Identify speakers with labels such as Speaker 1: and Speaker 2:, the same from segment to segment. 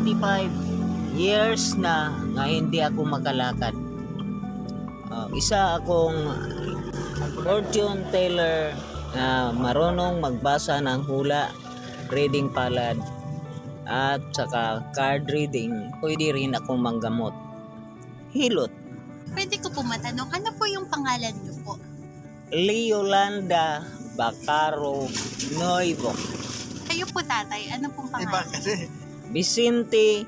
Speaker 1: 25 years na nga hindi ako makalakad. Isa akong fortune teller na marunong magbasa ng hula, reading palad, at saka card reading. Pwede rin akong manggamot. Hilot.
Speaker 2: Pwede ko po matanong, ano po yung pangalan niyo po?
Speaker 1: Leolanda Bacaro Noivo.
Speaker 2: Kayo po tatay, ano pong
Speaker 3: Iba
Speaker 2: pangalan?
Speaker 3: kasi.
Speaker 1: Vicente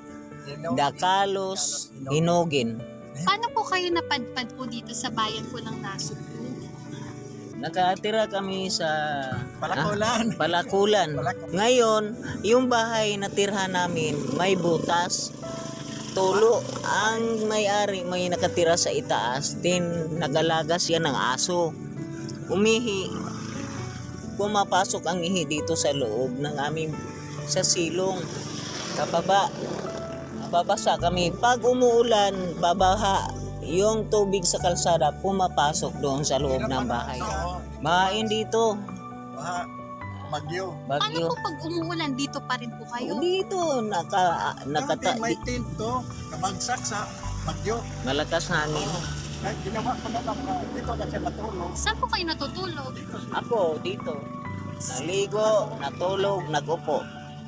Speaker 1: Dacalos Hinogin.
Speaker 2: Paano po kayo napadpad po dito sa bayan po ng Nasugbu?
Speaker 1: Nakatira kami sa
Speaker 3: Palakulan.
Speaker 1: Palakulan. Ngayon, yung bahay na tirhan namin may butas. Tulo ang may-ari, may nakatira sa itaas. Then nagalagas yan ng aso. Umihi. Pumapasok ang ihi dito sa loob ng aming sa silong. Kapaba. Babasa kami. Pag umuulan, babaha. Yung tubig sa kalsada pumapasok doon sa loob ng bahay. Main dito.
Speaker 3: Baha. Bagyo.
Speaker 2: Paano
Speaker 1: Bagyo.
Speaker 2: po pag umuulan, dito pa rin po kayo?
Speaker 1: Dito
Speaker 3: Dati may tinto, kabagsak sa bagyo.
Speaker 1: malakas hangin.
Speaker 3: Ay, ginawa ko na lang na dito na siya matulog.
Speaker 2: Saan po kayo natutulog?
Speaker 1: Ako dito. Naligo, natulog, nagupo.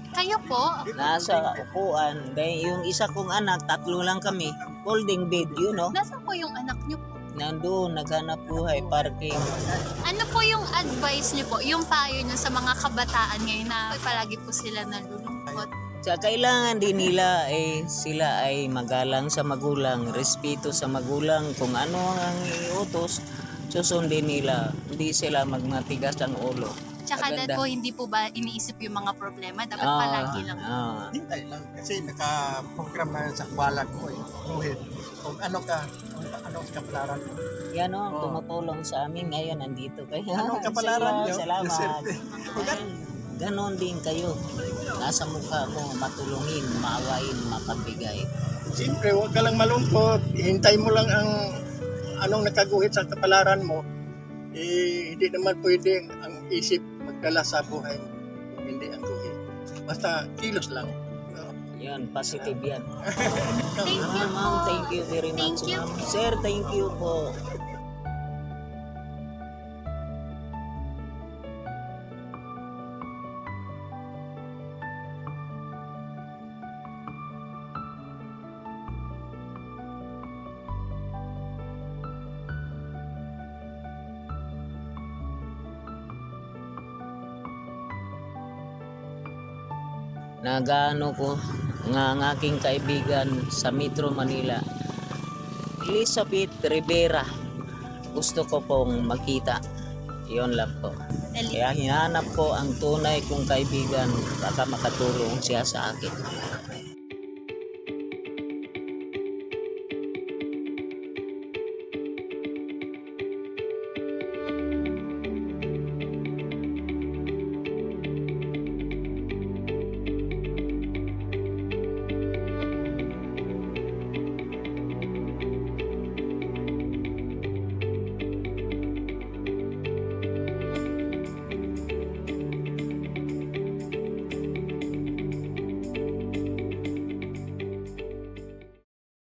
Speaker 2: Kayo po?
Speaker 1: Nasa upuan. Dahil yung isa kong anak, tatlo lang kami. Folding bed, you know.
Speaker 2: Nasaan po yung anak niyo po?
Speaker 1: Nandun, naghanap buhay, parking.
Speaker 2: Ano po yung advice niyo po, yung payo niyo sa mga kabataan ngayon na palagi po sila nalulungkot?
Speaker 1: Sa kailangan din nila sila ay magalang sa magulang, respeto sa magulang, kung ano ang iutos, susundin nila. Hindi sila magmatigas ang ulo.
Speaker 2: Tsaka
Speaker 1: Maganda.
Speaker 2: po, hindi po ba iniisip yung mga problema? Dapat palagi lang.
Speaker 3: Hintay lang. Kasi naka-program na yun sa kwalan ko eh. Buhit. Kung ano ang kapalaran mo.
Speaker 1: Yan o,
Speaker 3: Oo.
Speaker 1: tumutulong sa amin ngayon, nandito kayo.
Speaker 3: Anong kapalaran nyo?
Speaker 1: Salamat.
Speaker 3: Deserte.
Speaker 1: Ganon din kayo. Nasa mukha mo, matulungin, maawain, mapagbigay.
Speaker 3: Siyempre, huwag ka lang malungkot. Hintay mo lang ang anong nakaguhit sa kapalaran mo. Hindi naman pwede ang isip magdala sa buhay kung hindi ang guhit. Basta kilos lang.
Speaker 1: Yan, positive yan.
Speaker 2: Thank you
Speaker 1: Ma'am,
Speaker 2: po.
Speaker 1: thank you very much,
Speaker 2: Thank you.
Speaker 1: ma'am. Sir, thank you po. Nagaano ko nga ang aking kaibigan sa Metro Manila, Elizabeth Rivera. Gusto ko pong makita. Iyon lang po. Kaya hinahanap ko ang tunay kong kaibigan, baka makatulong siya sa akin.